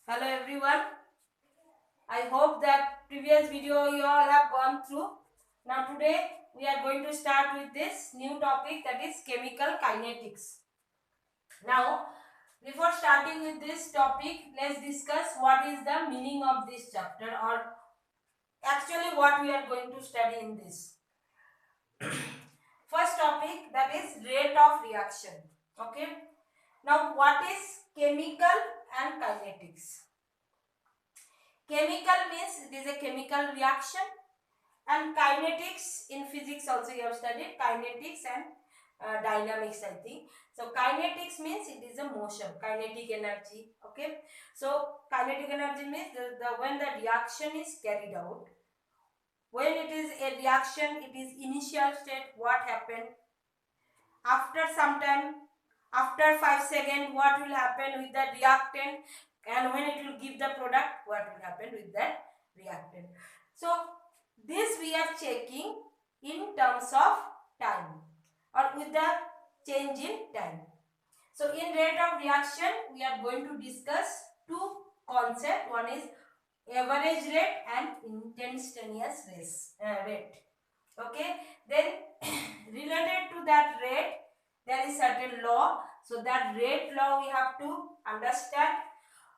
Hello everyone. I hope that previous video you all have gone through. Now today we are going to start with this new topic, that is chemical kinetics. Now before starting with this topic, let's discuss what is the meaning of this chapter, or actually what we are going to study in this. First topic, that is rate of reaction. Okay. Now what is chemical and kinetics? Chemical means it is a chemical reaction, and kinetics in physics also you have studied kinetics and dynamics, I think. So kinetics means it is a motion, kinetic energy. Okay, so kinetic energy means when the reaction is carried out, when it is a reaction, it is initial state, what happened, after some time, after 5 seconds, what will happen with the reactant, and when it will give the product, what will happen with that reactant. So this we are checking in terms of time, or with the change in time. So in rate of reaction we are going to discuss two concepts. One is average rate and instantaneous rate. Okay, then related to that rate there is certain law. So that rate law we have to understand.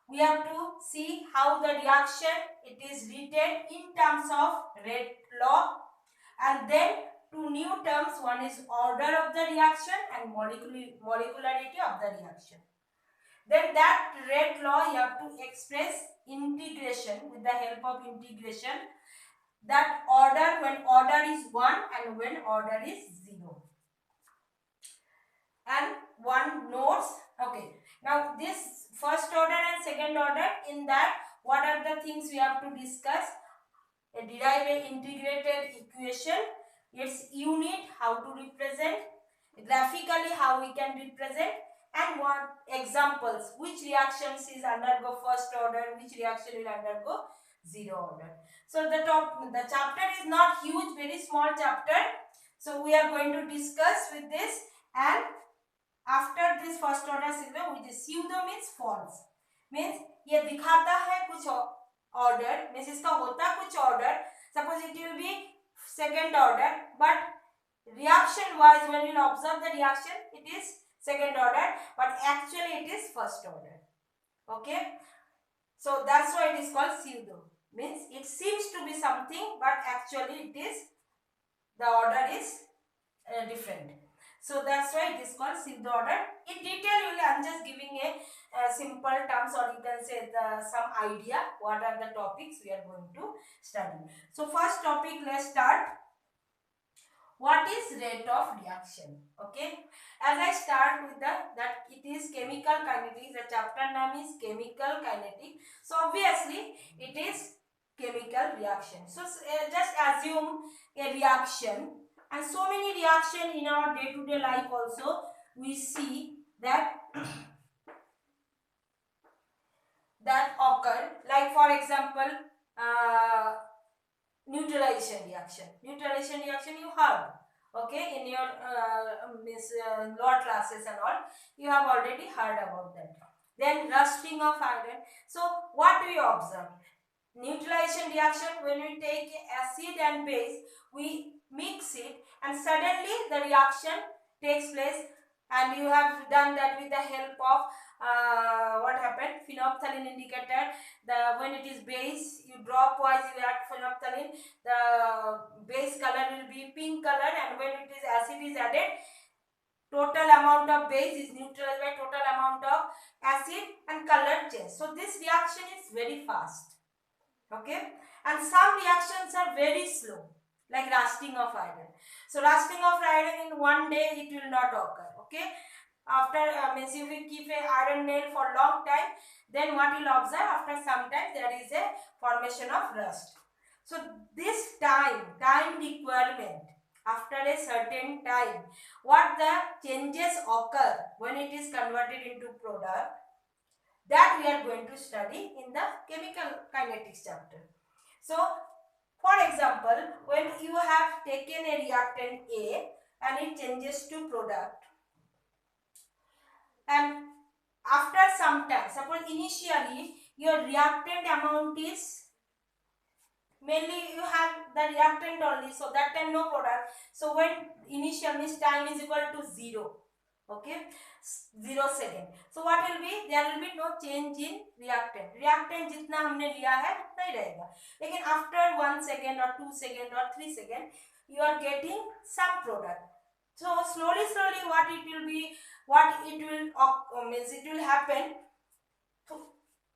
We have to see how the reaction it is written in terms of rate law, and then two new terms, one is order of the reaction and molecularity of the reaction. Then that rate law you have to express integration, with the help of integration, that order, when order is 1 and when order is 0. And one notes. Okay, now this first order and second order, in that what are the things we have to discuss? Derive a integrated equation, its unit, how to represent, graphically how we can represent, and what examples, which reactions is undergo first order, which reaction will undergo 0 order. So the chapter is not huge, very small chapter. So we are going to discuss with this, and after this first order signal, which is pseudo means false, means ये दिखाता है कुछ order, means इसका होता कुछ order, suppose it will be second order, but reaction wise when you will observe the reaction it is second order, but actually it is first order. Okay, so that's why it is called pseudo, means it seems to be something but actually it is, the order is different. So that's why it is called pseudo order. In detail I'm just giving a simple terms, or you can say some idea what are the topics we are going to study. So first topic, let's start. What is rate of reaction? Okay, as I start with that it is chemical kinetics. The chapter name is chemical kinetics, so obviously it is chemical reaction. So just assume a reaction, and so many reaction in our day-to-day life also we see that that occur, like for example neutralization reaction. Neutralization reaction you heard, okay, in your law classes and all, you have already heard about that. Then rusting of iron. So what do you observe? Neutralization reaction, when we take acid and base, we mix it and suddenly the reaction takes place, and you have done that with the help of what happened, phenolphthalein indicator. When it is base, you drop wise you add phenolphthalein, the base color will be pink color, and when it is acid is added, total amount of base is neutralized by total amount of acid and color change. So this reaction is very fast. Okay, and some reactions are very slow, like rusting of iron. So rusting of iron in one day it will not occur. Okay, after means if we keep a iron nail for long time, then what you'll observe, after some time there is a formation of rust. So this time requirement, after a certain time, what the changes occur when it is converted into product, that we are going to study in the chemical kinetics chapter. So for example, when you have taken a reactant A and it changes to product, and after some time, suppose initially your reactant amount is mainly you have the reactant only, so that time no product. So when initial means time is equal to 0, okay, 0 second, so what will be, there will be no change in reactant. Reactant जितना हमने लिया है उतना ही रहेगा, लेकिन after 1 second or 2 second or 3 second you are getting some product. So slowly what it will be, what it will means it will happen. So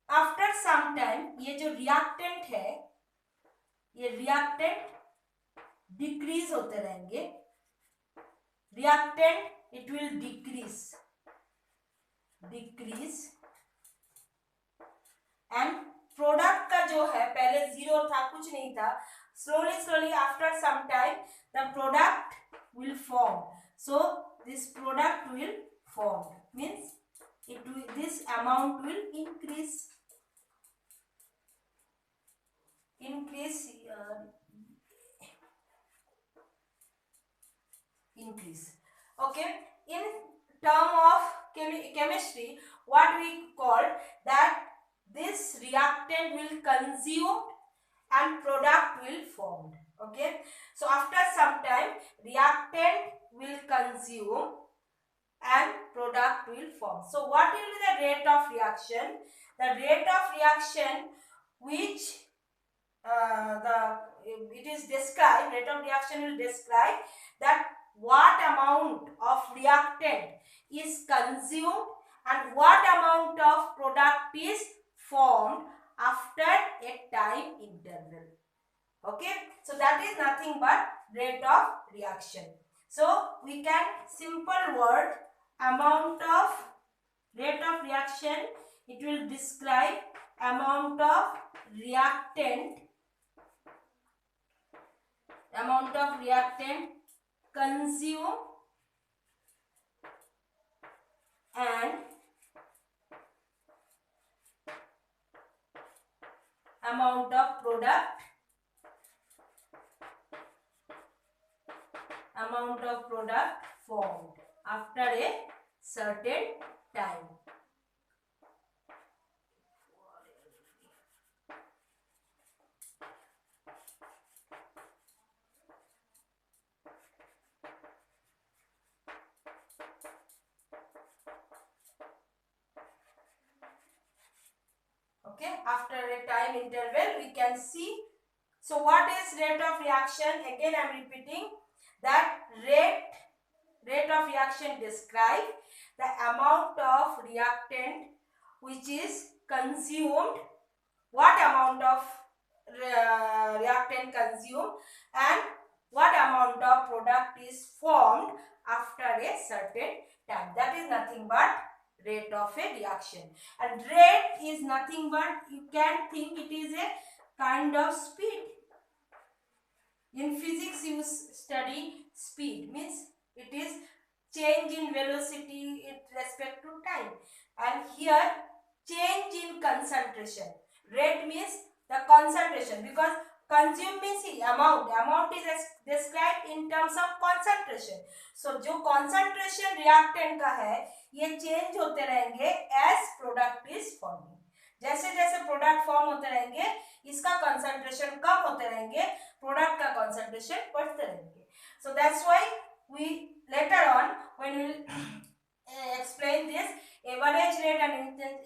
after some time ये जो reactant है, ये रिएक्टेंट डिक्रीज होते रहेंगे, reactant it will decrease and product का जो है पहले 0 था, कुछ नहीं था, slowly after some time the product will form. So this product will form, means this amount will increase. Okay, in term of chemistry, what we call that this reactant will consume and product will formed. Okay, so after some time reactant will consume and product will form. So what will be the rate of reaction? The rate of reaction which it is described, rate of reaction will describe that what amount of reactant is consumed and what amount of product is formed after a time interval. Okay, so that is nothing but rate of reaction. So we can simple word amount of rate of reaction, it will describe amount of reactant consume and amount of product formed after a certain time. Okay, after a time interval we can see. So what is rate of reaction? Again I am repeating that rate of reaction describe the amount of reactant which is consumed, what amount of reactant consumed and what amount of product is formed after a certain time. That is nothing but rate of a reaction. And rate is nothing but, you can think it is a kind of speed. In physics you study speed, means it is change in velocity in respect to time, and here change in concentration. Rate means the concentration, because consume means amount is described in terms of concentration. So जो concentration reactant का है ये change होते रहेंगे as product is forming. जैसे जैसे product form होते रहेंगे इसका कंसंट्रेशन कम होते रहेंगे, प्रोडक्ट का कंसंट्रेशन बढ़ते रहेंगे. So that's why we later on when we will explain this average rate and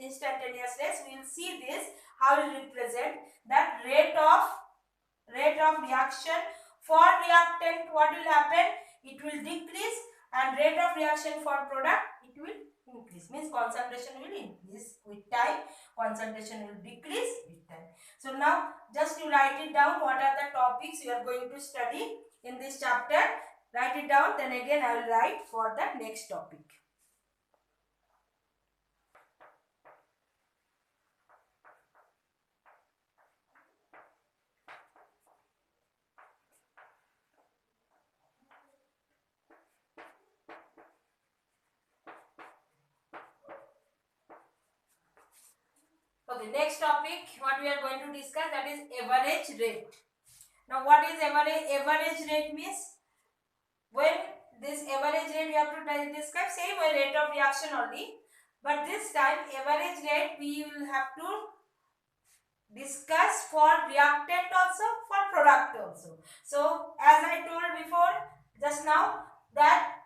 instantaneous rate, we will see this how we represent that rate of reaction for reactant. What will happen? It will decrease, and rate of reaction for product it will increase, means concentration will increase with time, concentration will decrease with time. So now just you write it down, what are the topics you are going to study in this chapter. Write it down, then again I will write for the next topic. Okay, next topic what we are going to discuss, that is average rate. Now what is average rate means, when this average rate we have to describe same rate of reaction only, but this time average rate we will have to discuss for reactant also, for product also. So as I told before just now that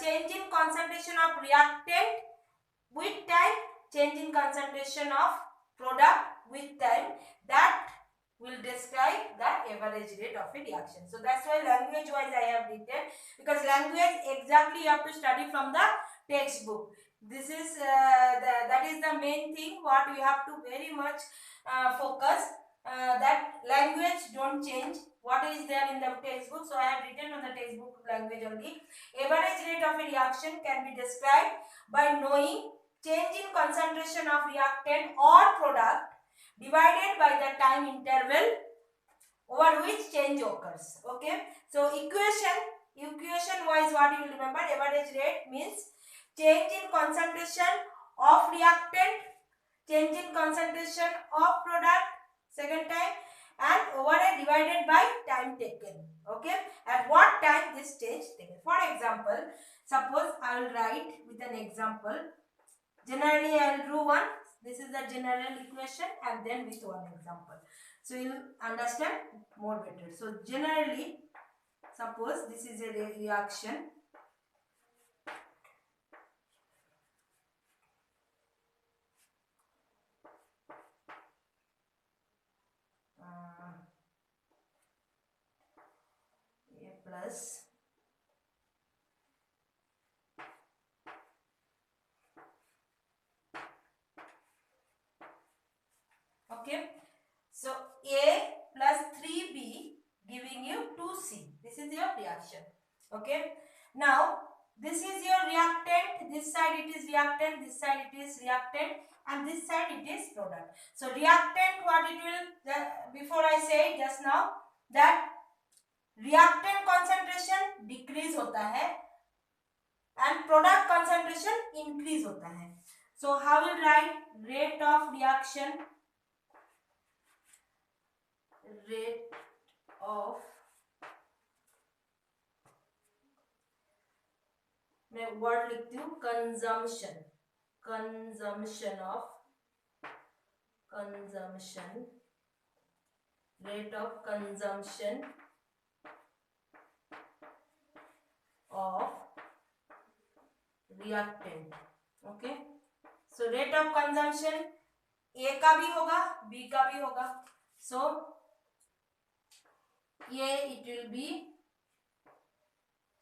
change in concentration of reactant with time, change in concentration of product with time, that will describe the average rate of a reaction. So that's why language wise I have written, because language exactly you have to study from the textbook. This is that is the main thing what we have to very much focus, that language don't change what is there in the textbook. So I have written on the textbook language only. Average rate of a reaction can be described by knowing change in concentration of reactant or product divided by the time interval over which change occurs. Okay, so equation wise what you will remember, average rate means change in concentration of reactant, change in concentration of product second time, and over a divided by time taken. Okay, at what time this change taken. For example, suppose I will write with an example. Generally I will do one, this is the general equation, and then with one example, so you will understand more better. So generally suppose this is a reaction. A plus okay, so A plus 3B giving you 2C. This is your reaction. Okay, now this is your reactant, this side it is reactant, this side it is reactant, and this side it is product. So reactant what it will, before I said just now that reactant concentration decrease होता है and product concentration increase होता है. So how will write rate of reaction, rate of, मैं word लिखती हूँ consumption, consumption of, consumption, rate of consumption of reactant. Okay, so rate of consumption A का भी होगा B का भी होगा. So A it will be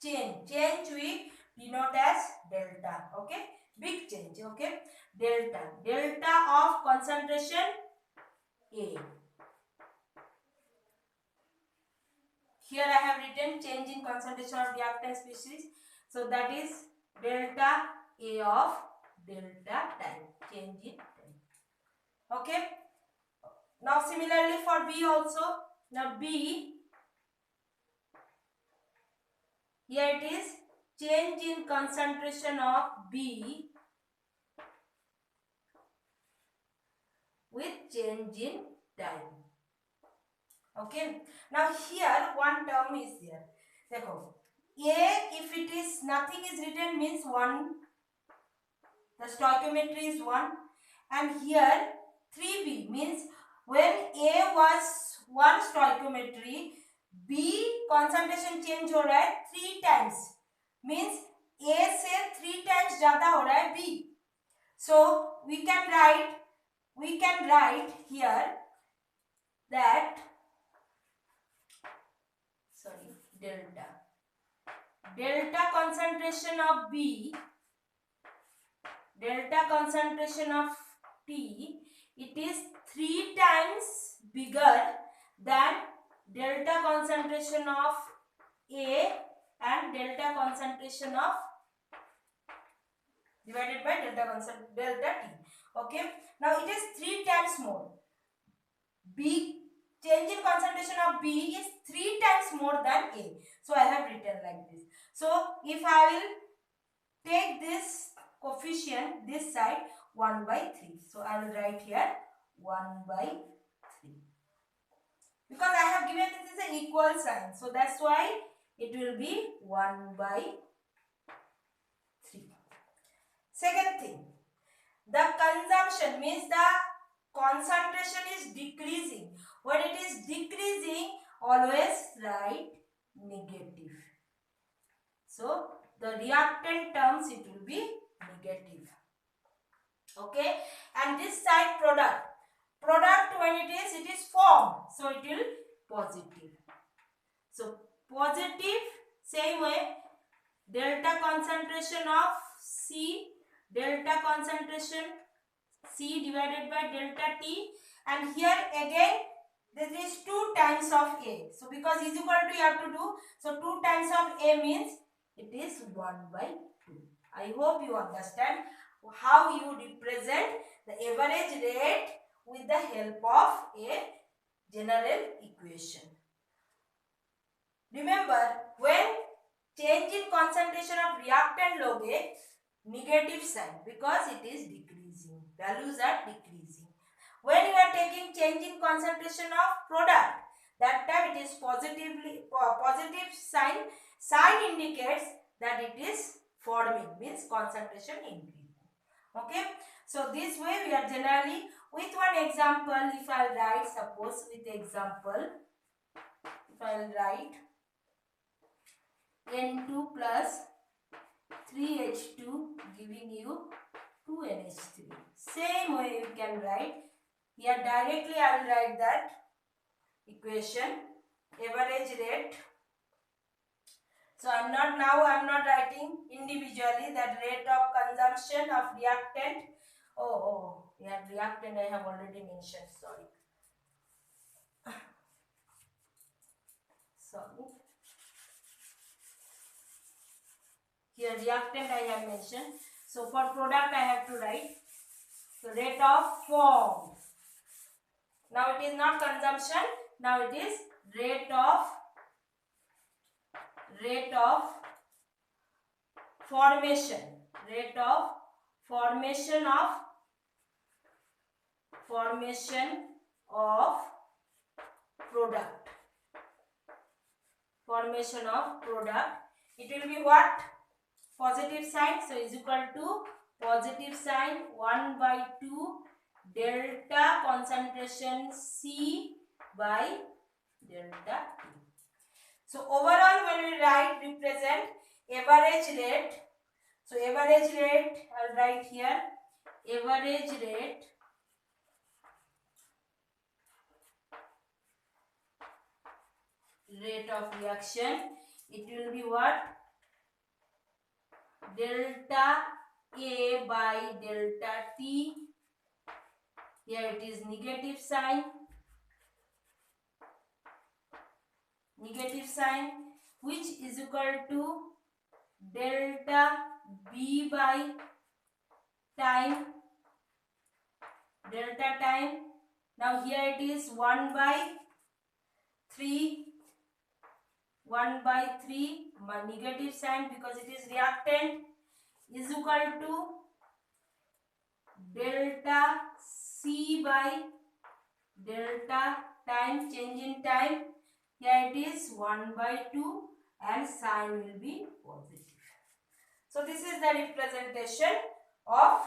change we denote as delta. Okay, big change. Okay, delta of concentration A. Here I have written change in concentration of reactant species, so that is delta A of delta time, change in time. Okay, now similarly for B also. Now B, here it is change in concentration of B with change in time. Okay, now here one term is there. देखो A, if it is nothing is written means 1, the stoichiometry is 1, and here 3B means when A was 1 stoichiometry, B concentration change हो रहा है 3 times, means A से 3 times ज़्यादा हो रहा है B. So we can write here that delta concentration of B, delta concentration of T, it is 3 times bigger than delta concentration of A and delta concentration of divided by delta T. Okay, now it is 3 times more. B, change in concentration of B is 3 times more than A. So I have written like this. So if I will take this coefficient this side 1 by 3. So I will write here 1 by 3. Because I have given this is an equal sign. So that's why it will be 1 by 3. Second thing, the consumption means the concentration is decreasing. When it is decreasing, always write negative. So the reactant terms, it will be negative. Okay, and this side product. Product, when it is formed, so it will positive. So positive, same way, delta concentration of C, delta concentration C divided by delta T, and here again there is 2 times of A. So because is equal to, you have to do, so 2 times of A means it is 1 by 2. I hope you understand how you represent the average rate with the help of a general equation. Remember, when change in concentration of reactant log A, negative sign because it is decreasing. Values are decreasing. When you are taking change in concentration of product, that time it is positive sign. Sign indicates that it is forming, means concentration increasing. Okay. So this way we are generally, with one example, if I will write, suppose with example, if I will write N2 plus 3H2 giving you 2NH3. Same way you can write. Here directly I will write that equation, average rate. So I am not writing individually that rate of consumption of reactant. Yeah, reactant I have already mentioned, sorry. Here reactant I have mentioned. So for product I have to write the rate of form. Now it is not consumption, now it is rate of formation. Rate of formation of product. Formation of product. It will be what? Positive sign. So is equal to positive sign 1 by 2 delta concentration C by delta T. So overall when we represent average rate. So average rate, I will write here average rate of reaction. It will be what? Delta A by delta T. Here it is negative sign. Which is equal to delta B by time. Now here it is 1 by 3. My negative sign because it is reactant is equal to delta C by delta time, change in time. Here it is 1 by 2 and sign will be positive. So this is the representation of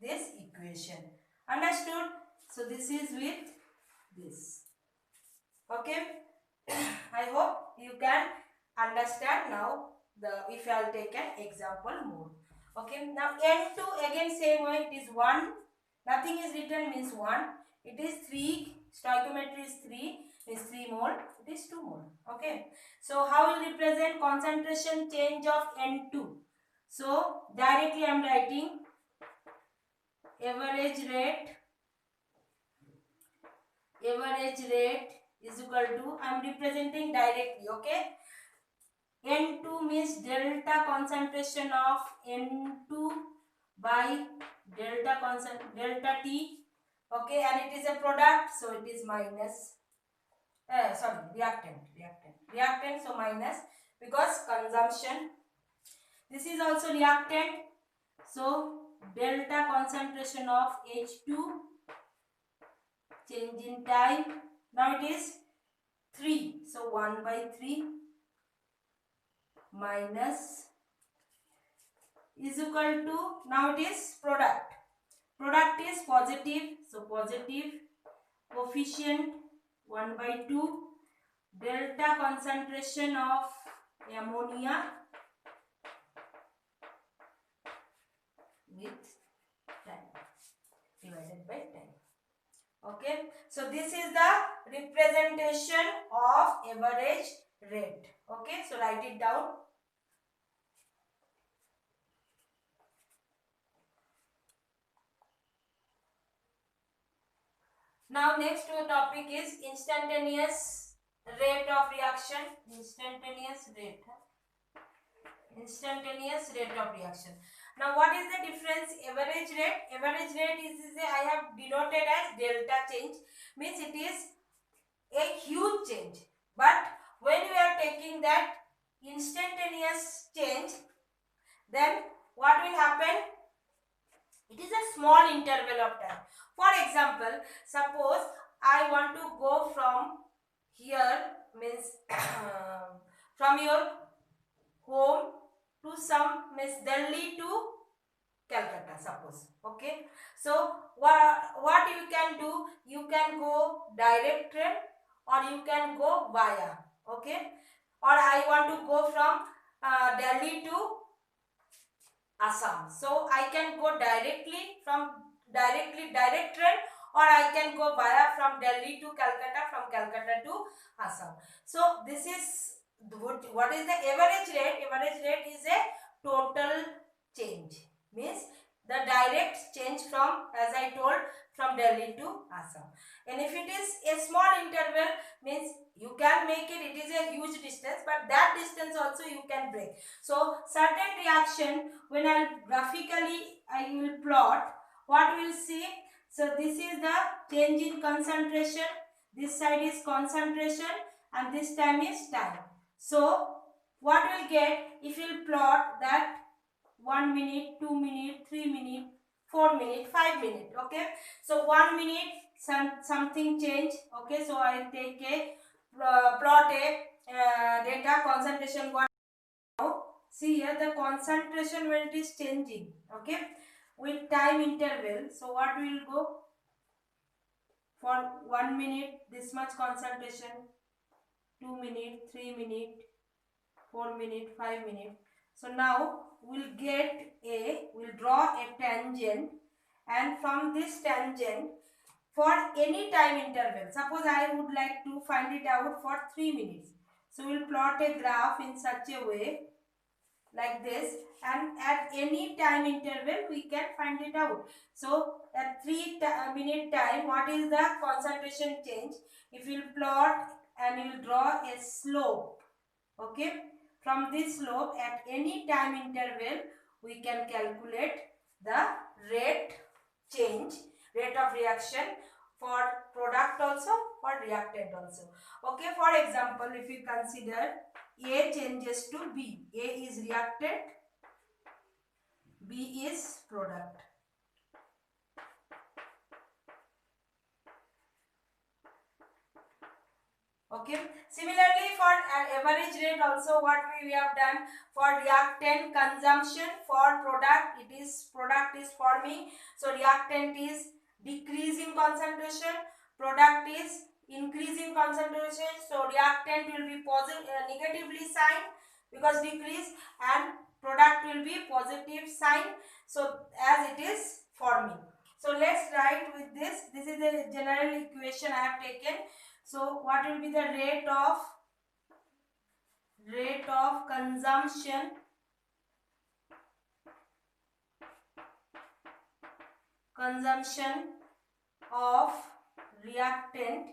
this equation. Understood? So this is with this. Okay. I hope you can understand now. If I will take an example more. Okay. Now N2 again same way, it is 1. Nothing is written means 1. It is 3. Stoichiometry is 3. Means 3 mole. It is 2 mole. Okay. So how will represent concentration change of N2? So directly I am writing average rate is equal to, I am representing directly. Okay. N2 means delta concentration of N2 by delta T. Okay, and it is a product, so it is minus. Reactant, so minus because consumption. This is also reactant, so delta concentration of H2, change in time. Now it is 3, so 1 by 3 minus is equal to, now it is product. product is positive, so positive coefficient 1 by 2, delta concentration of ammonia with time divided by time. Okay, so this is the representation of average rate. Okay, so write it down. Now next topic is instantaneous rate of reaction. Instantaneous rate of reaction. Now what is the difference? Average rate. Average rate is I have denoted as delta change, means it is a huge change. But when we are taking that instantaneous change, then what will happen? It is a small interval of time. For example, suppose I want to go from here, means from your home to some, means Delhi to Calcutta, suppose. Okay, so what you can do, you can go direct train or you can go via. Okay, or I want to go from Delhi to Assam, so I can go direct train, or I can go via from Delhi to Calcutta, from Calcutta to Assam. So this is what is the average rate? Average rate is a total change, means the direct change from, as I told, from Delhi to Assam. And if it is a small interval, means you can make it, it is a huge distance, but that distance also you can break. So certain reaction, when I will plot, what we will see? So this is the change in concentration, this side is concentration, and this time is time. So what we'll get if we'll plot that 1 minute, 2 minute, 3 minute, 4 minute, 5 minute. Okay, so 1 minute something change. Okay, so I take a plot a data concentration. What now? See here the concentration when it is changing. Okay, with time interval. So what will go? For 1 minute this much concentration, 2 minute, 3 minute, 4 minute, 5 minute. So now we'll draw a tangent, and from this tangent, for any time interval, suppose I would like to find it out for 3 minutes. So we'll plot a graph in such a way like this, and at any time interval we can find it out. So at 3 minute time, what is the concentration change? If you plot and you will draw a slope, okay, from this slope at any time interval we can calculate the rate change, rate of reaction for product also, for reactant also. Okay, for example, if you consider A changes to B, A is reactant, B is product. Okay, similarly for average rate also, what we have done for reactant consumption, for product is forming, so reactant is decreasing concentration, product is increasing concentration, so reactant will be negatively signed because decrease, and product will be positive sign, so as it is forming. So let's write with this is the general equation I have taken. So what will be the rate of consumption of reactant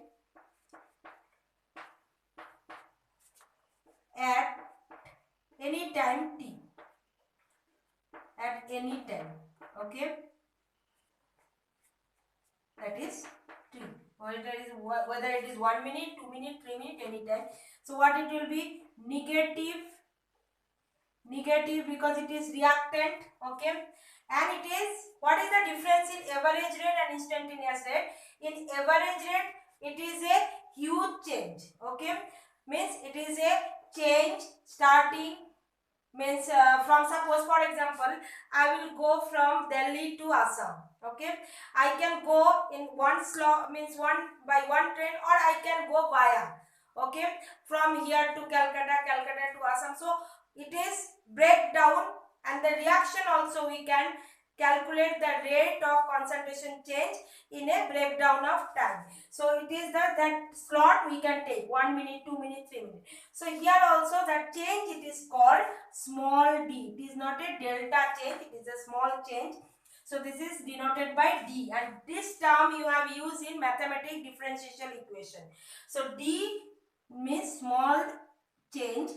at any time t, at any time. Okay, that is t, whether it is 1 minute, 2 minute, 3 minute, any time. So what it will be? Negative because it is reactant. Okay, and it is, what is the difference in average rate and instantaneous rate? In average rate it is a huge change. Okay, means it is a change starting, means from, suppose for example I will go from Delhi to Assam. Okay, I can go in one slot, means one by one train, or I can go via, okay, from here to Calcutta, Calcutta to Assam. So it is breakdown, and the reaction also we can calculate the rate of concentration change in a breakdown of time. So it is that slot we can take 1 minute, 2 minutes, 3 minutes. So here also that change, it is called small d. It is not a delta change, it is a small change. So this is denoted by d, and this term you have used in mathematical differential equation. So d means small change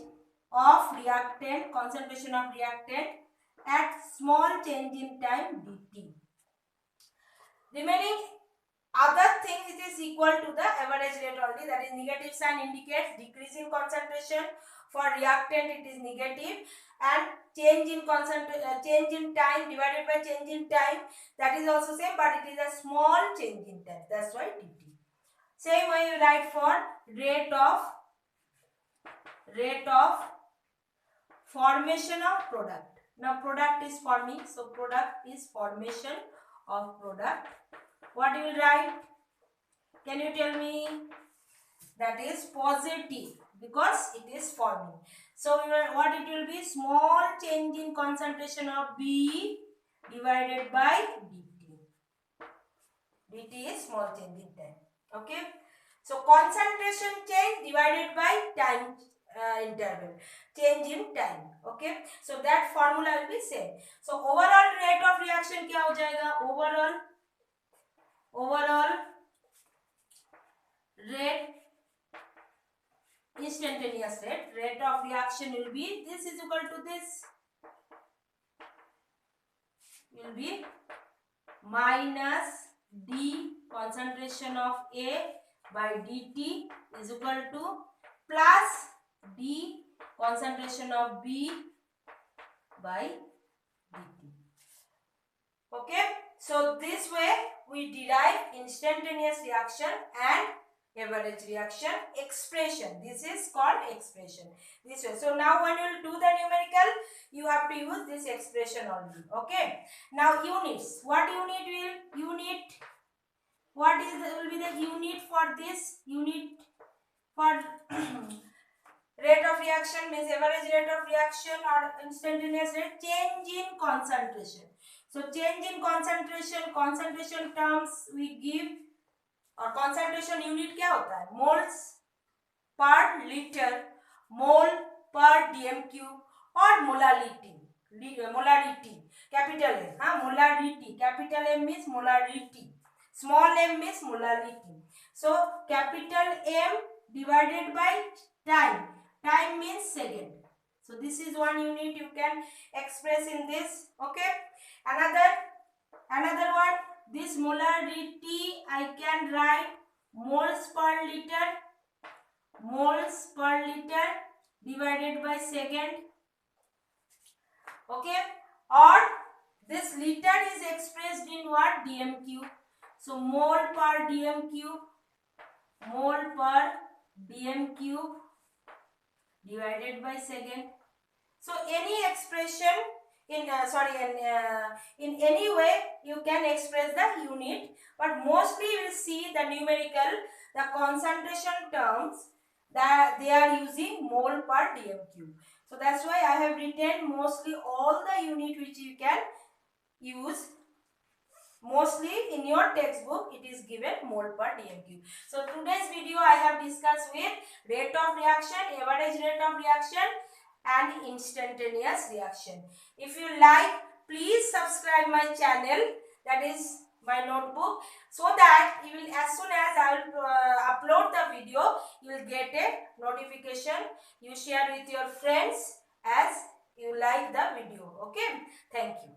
of reactant, concentration of reactant at small change in time dt. Remaining other things, it is equal to the average rate only, that is negative sign indicates decrease in concentration. For reactant it is negative, and change in change in time divided by change in time, that is also same, but it is a small change in time, that's why dt. Same way you write for rate of formation of product. Now product is forming, so product is formation of product. What you will write? Can you tell me? That is positive, because it is forming. So what it will be? Small change in concentration of B divided by dt. Dt is small change in time. Okay. So concentration change divided by time interval, change in time. Okay. So that formula will be same. So overall rate of reaction क्या हो जाएगा? Overall rate, instantaneous rate of reaction will be, this is equal to this, will be minus d concentration of A by dt is equal to plus d concentration of B by dt. Okay, so this way we derive instantaneous reaction and average reaction expression. This is called expression. This way. So now when you will do the numerical, you have to use this expression only. Okay. Now units. What what will be the unit for this? Unit for rate of reaction means average rate of reaction or instantaneous rate, change in concentration. So change in concentration terms we give, और concentration unit क्या होता है? moles per liter, mole per dm cube, और molarity capital M, हाँ molarity, capital M means molarity, small m means molarity. So capital M divided by time means second. So this is one unit you can express in this. Okay, another one, this molarity I can write moles per liter divided by second. Okay, or this liter is expressed in what? dm cube. So mole per dm cube divided by second. So any expression in any way you can express the unit, but mostly you will see the numerical, the concentration terms, that they are using mole per dm cube. So that's why I have written mostly all the unit which you can use. Mostly in your textbook it is given mole per dm cube. So today's video I have discussed with rate of reaction, average rate of reaction and instantaneous reaction. If you like, please subscribe my channel, that is my notebook, so that you will, as soon as I will upload the video, you will get a notification. You share with your friends as you like the video. Okay, thank you.